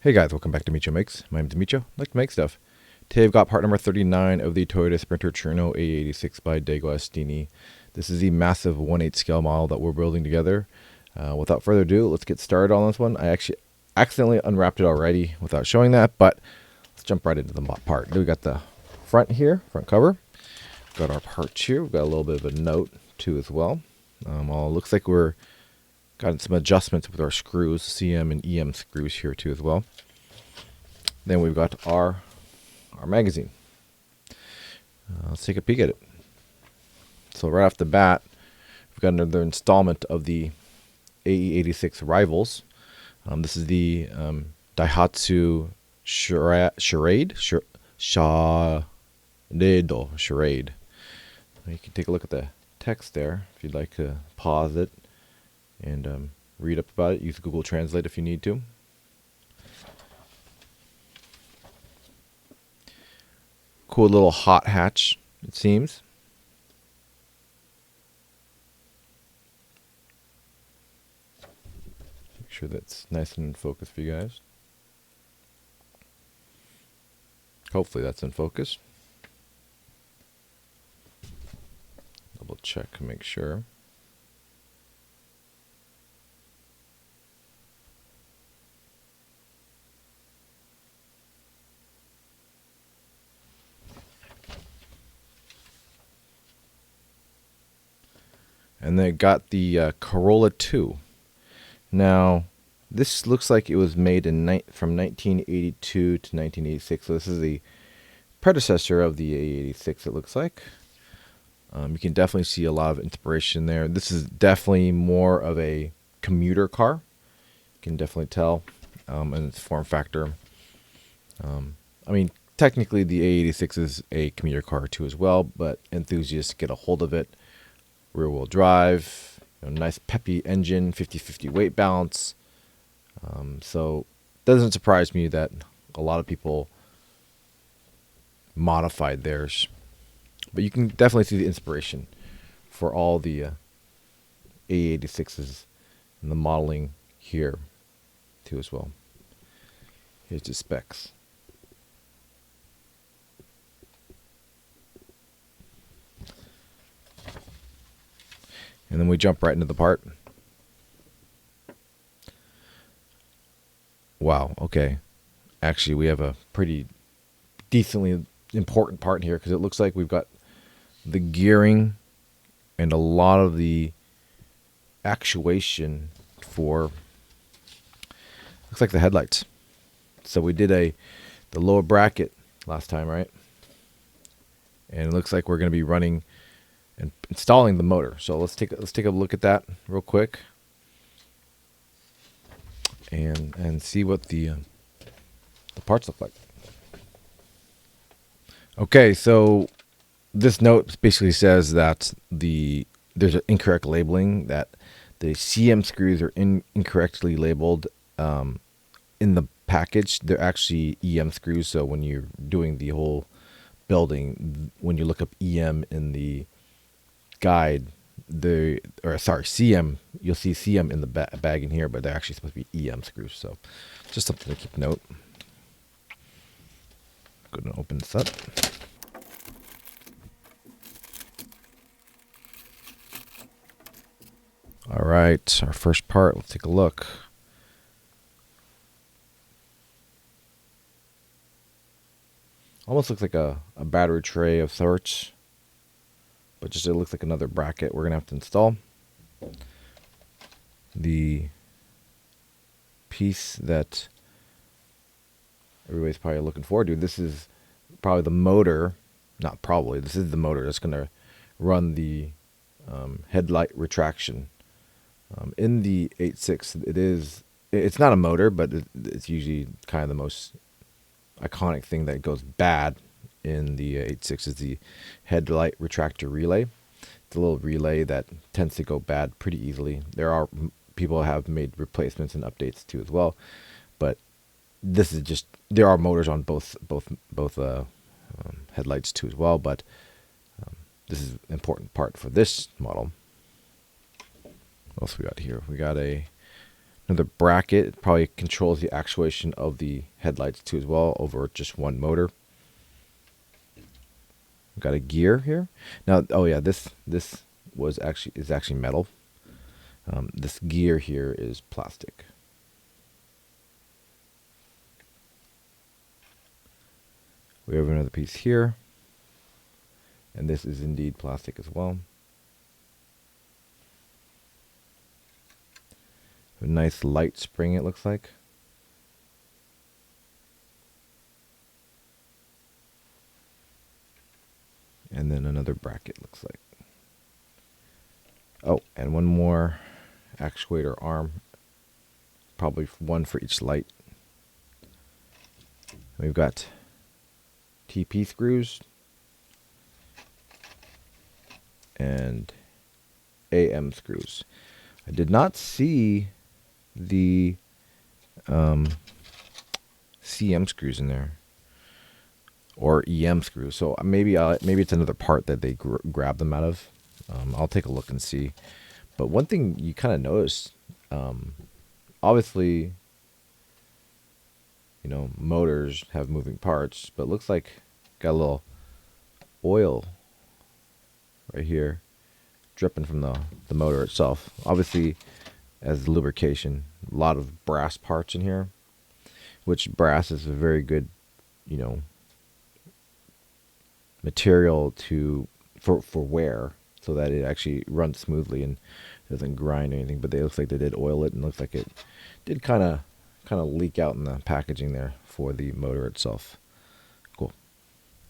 Hey guys, welcome back to Micho Makes. My name is Micho. I like to make stuff. Today I've got part number 39 of the Toyota Sprinter Trueno AE86 by DeAgostini. This is the massive 1/8 scale model that we're building together. Without further ado, let's get started on this one. I actually accidentally unwrapped it already without showing that, but let's jump right into the part. We got the front here, front cover. Got our parts here. We've got a little bit of a note too as well. Looks like we're got some adjustments with our screws, CM and EM screws here too as well. Then we've got our magazine. Let's take a peek at it. So right off the bat, we've got another installment of the AE86 Rivals. This is the Daihatsu Charade. You can take a look at the text there if you'd like to pause it and read up about it. Use Google Translate if you need to. Cool little hot hatch, it seems. Make sure that's nice and in focus for you guys. Hopefully that's in focus. Double check and make sure. And then got the Corolla 2. Now, this looks like it was made from 1982 to 1986. So this is the predecessor of the AE86, it looks like. You can definitely see a lot of inspiration there. This is definitely more of a commuter car. You can definitely tell in its form factor. I mean, technically the AE86 is a commuter car too as well, but enthusiasts get a hold of it. Rear-wheel drive, nice peppy engine, 50-50 weight balance. So it doesn't surprise me that a lot of people modified theirs. But you can definitely see the inspiration for all the AE86s and the modeling here too as well. Here's the specs. And then we jump right into the part. Wow, okay. Actually, we have a pretty decently important part here because it looks like we've got the gearing and a lot of the actuation for, looks like the headlights. So we did the lower bracket last time, right? And it looks like we're going to be running and installing the motor. So let's take a look at that real quick and see what the parts look like. Okay, so this note basically says that there's an incorrect labeling, that the CM screws are incorrectly labeled in the package. They're actually EM screws. So when you're doing the whole building, when you look up EM in the guide, CM, you'll see CM in the bag in here, but they're actually supposed to be EM screws. So just something to keep note. Go ahead and open this up. All right, our first part, let's take a look. Almost looks like a battery tray of sorts, but just it looks like another bracket we're going to have to install. The piece that everybody's probably looking forward to, this is probably the motor, not probably, this is the motor that's going to run the headlight retraction. In the 8.6, it's not a motor, but it's usually kind of the most iconic thing that goes bad in the 8.6 is the headlight retractor relay. It's a little relay that tends to go bad pretty easily. People have made replacements and updates too as well, but this is just, there are motors on both headlights too as well, but this is an important part for this model. What else we got here? We got a Another bracket. It probably controls the actuation of the headlights too as well over just one motor. We've got a gear here. Now, oh yeah, this is actually metal. This gear here is plastic. We have another piece here, and this is indeed plastic as well. A nice light spring, it looks like. And then another bracket, looks like. Oh, and one more actuator arm. Probably one for each light. We've got TP screws and AM screws. I did not see the CM screws in there, or EM screws. So maybe it's another part that they grab them out of. I'll take a look and see. But one thing you kind of notice, obviously, you know, motors have moving parts, but it looks like got a little oil right here dripping from the motor itself. Obviously, as lubrication, a lot of brass parts in here, which brass is a very good, you know, material for wear, so that it actually runs smoothly and doesn't grind or anything. But it looks like they did oil it, and looks like it did kind of leak out in the packaging there for the motor itself. Cool.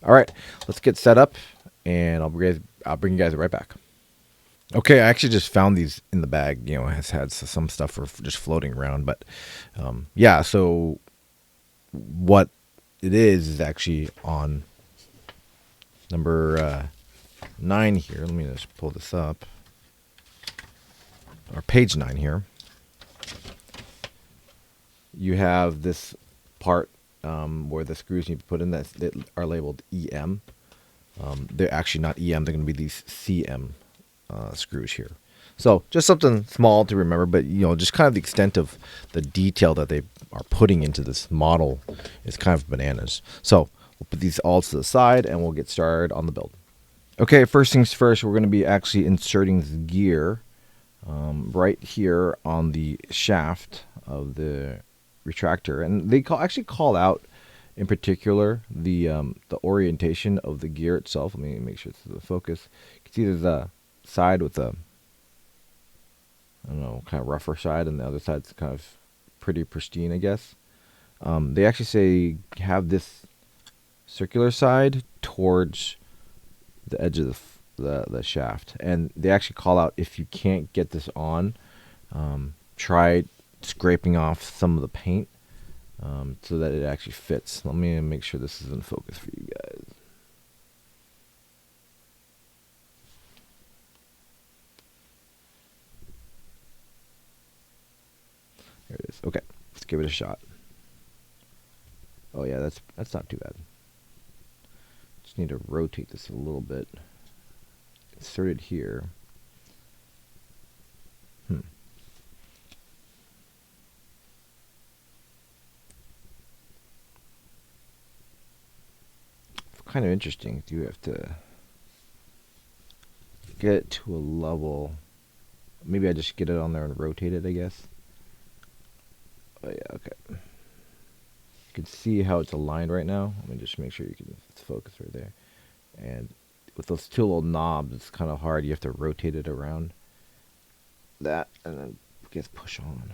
All right, let's get set up, and I'll bring you guys right back. Okay, I actually just found these in the bag. You know, it has had some stuff for just floating around, but yeah. So what it is actually on number 9 here. Let me just pull this up. Or page 9 here. You have this part where the screws need to be put in that are labeled EM. They're actually not EM. They're going to be these CM screws here. So just something small to remember, but you know, just kind of the extent of the detail that they are putting into this model is kind of bananas. So we'll put these all to the side, and we'll get started on the build. Okay, first things first, we're going to be actually inserting the gear right here on the shaft of the retractor, and they actually call out in particular the orientation of the gear itself. Let me make sure it's the focus. You can see there's a side with a, I don't know, kind of rougher side, and the other side's kind of pretty pristine, I guess. They actually say have this circular side towards the edge of the shaft, and they actually call out, if you can't get this on, try scraping off some of the paint so that it actually fits. Let me make sure this is in focus for you guys. There it is. Okay, let's give it a shot. Oh yeah, that's not too bad. Just need to rotate this a little bit. Insert it here. Kind of interesting. You have to get it to a level. Maybe I just get it on there and rotate it, I guess. Oh yeah, okay. You can see how it's aligned right now. Let me just make sure it's focused right there. And with those two little knobs, it's kind of hard. You have to rotate it around that, and then I guess push on.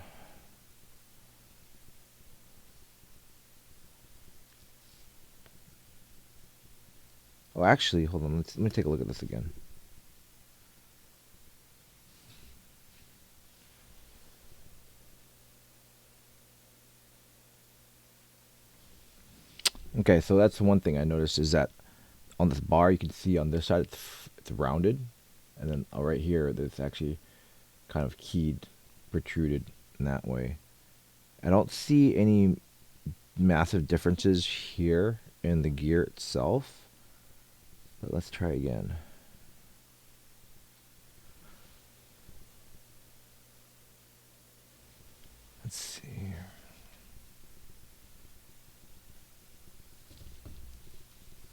Oh, actually, hold on. Let me take a look at this again. Okay, so that's one thing I noticed, is that on this bar, you can see on this side it's rounded, and then right here it's actually kind of keyed, protruded in that way. I don't see any massive differences here in the gear itself, but let's try again. Let's see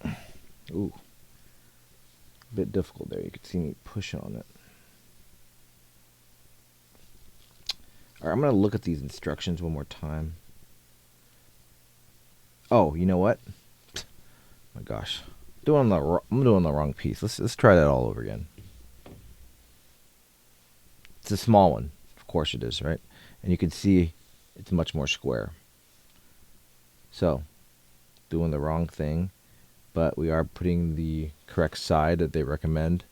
here. Ooh, a bit difficult there. You can see me pushing on it. All right, I'm gonna look at these instructions one more time. Oh, you know what? My gosh, I'm doing the wrong piece. Let's try that all over again. It's a small one, of course it is, right? And you can see it's much more square. So, doing the wrong thing, but we are putting the correct side that they recommend,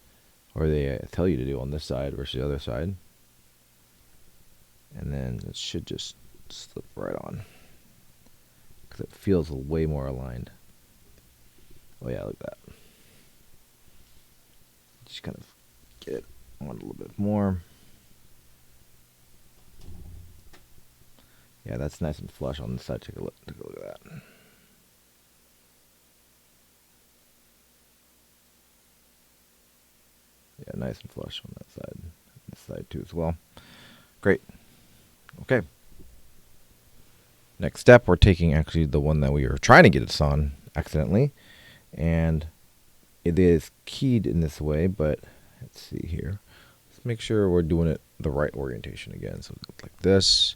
or they tell you to do on this side versus the other side. And then it should just slip right on, because it feels way more aligned. Oh yeah, look at that. Just kind of get it on a little bit more. Yeah, that's nice and flush on this side. Take a look at that. Yeah, nice and flush on that side. This side too as well. Great. Okay. Next step, we're taking actually the one that we were trying to get it on accidentally, and it is keyed in this way, but let's see here. Let's make sure we're doing it the right orientation again. So like this,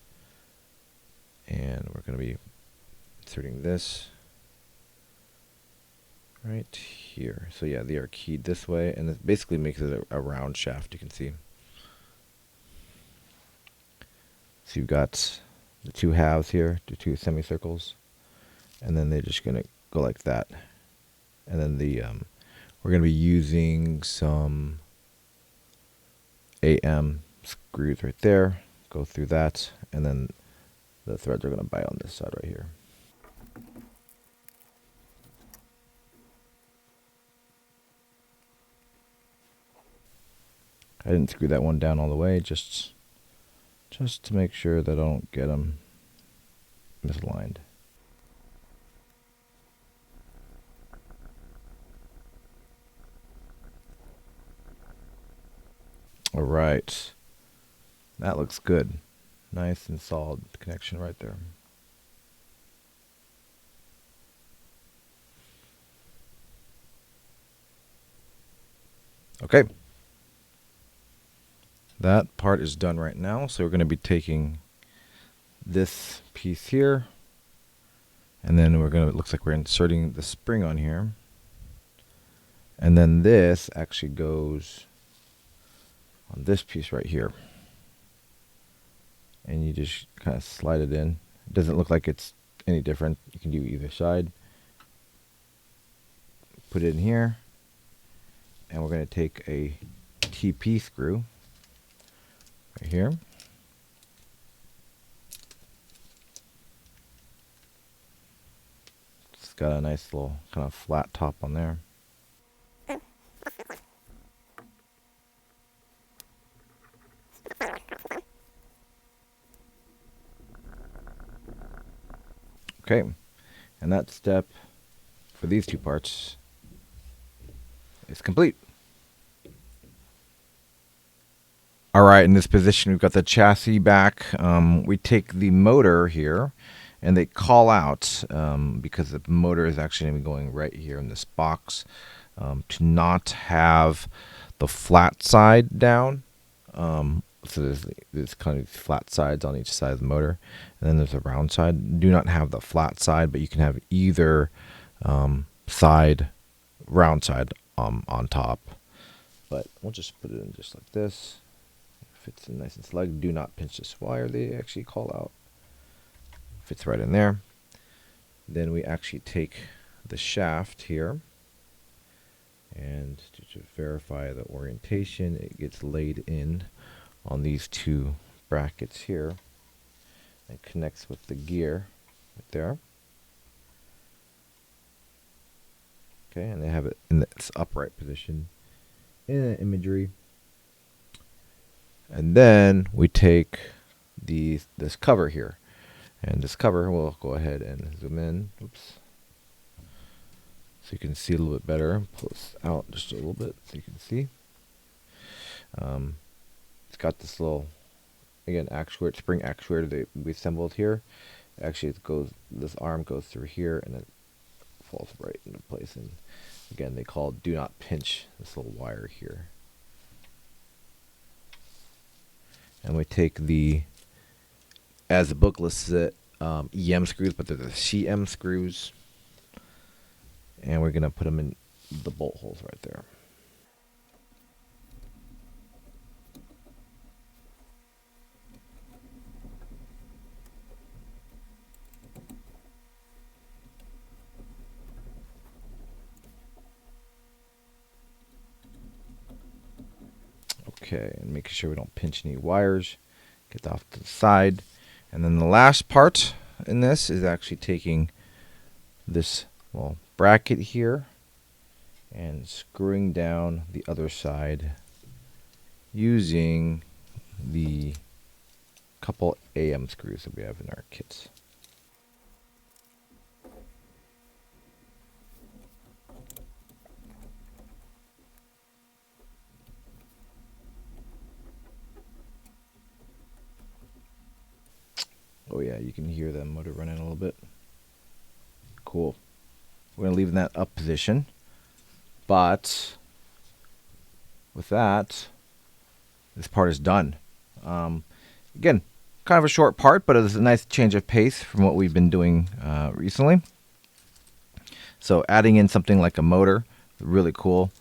and we're going to be inserting this right here. So yeah, they are keyed this way, and it basically makes it a round shaft, you can see. So you've got the two halves here, the two semicircles, and then they're just going to go like that. And then the we're going to be using some AM screws right there, go through that, and then the threads are going to bite on this side right here. I didn't screw that one down all the way, just to make sure that I don't get them misaligned. All right, that looks good. Nice and solid connection right there. Okay. That part is done right now, so we're going to be taking this piece here, and then we're going to, it looks like we're inserting the spring on here, and then this actually goes on this piece right here, and you just kind of slide it in. It doesn't look like it's any different. You can do either side. Put it in here, and we're going to take a TP screw right here. It's got a nice little kind of flat top on there. Okay, and that step for these two parts is complete. All right, in this position, we've got the chassis back. We take the motor here, and they call out, because the motor is actually going to be going right here in this box, to not have the flat side down. So there's kind of flat sides on each side of the motor, and then there's a round side. Do not have the flat side, but you can have either side, round side on top. But we'll just put it in just like this. Fits in nice and snug. Do not pinch this wire, they actually call out. Fits right in there. Then we actually take the shaft here, and to verify the orientation, it gets laid in on these two brackets here and connects with the gear right there. Okay, and they have it in this upright position in the imagery. And then we take this cover here, and this cover, we'll go ahead and zoom in. Oops. So you can see a little bit better. Pull this out just a little bit so you can see. It's got this little again, actuator, spring actuator that we assembled here. Actually, it goes, this arm goes through here and it falls right into place. And again, they call do not pinch this little wire here. And we take the, as the book lists it, EM screws, but they're the CM screws. And we're going to put them in the bolt holes right there. Okay, and making sure we don't pinch any wires. Get off to the side. And then the last part in this is actually taking this bracket here and screwing down the other side using the couple AM screws that we have in our kits. Oh yeah, you can hear the motor running a little bit. Cool. We're going to leave in that up position. But with that, this part is done. Again, kind of a short part, but it's a nice change of pace from what we've been doing recently. So adding in something like a motor, really cool.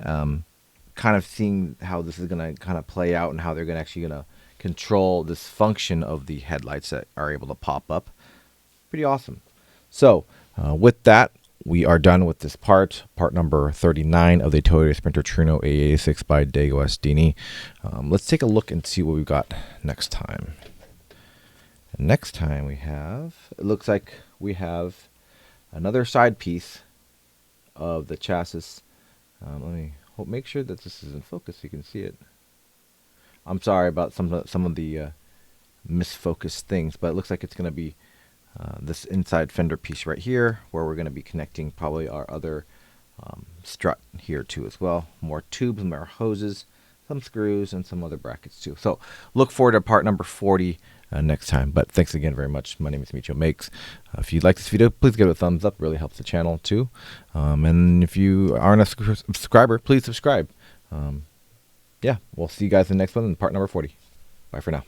Kind of seeing how this is going to kind of play out and how they're actually going to control this function of the headlights that are able to pop up. Pretty awesome. So with that, we are done with this part number 39 of the Toyota Sprinter Trueno AE86 by DeAgostini. Let's take a look and see what we've got next time. And next time we have, it looks like we have another side piece of the chassis. Let me make sure that this is in focus so you can see it. I'm sorry about some of the misfocused things, but it looks like it's going to be this inside fender piece right here, where we're going to be connecting probably our other strut here too as well. More tubes, more hoses, some screws, and some other brackets too. So look forward to part number 40 next time. But thanks again very much. My name is Micho Makes. If you like this video, please give it a thumbs up. It really helps the channel too. And if you aren't a subscriber, please subscribe. Yeah, we'll see you guys in the next one in part number 40. Bye for now.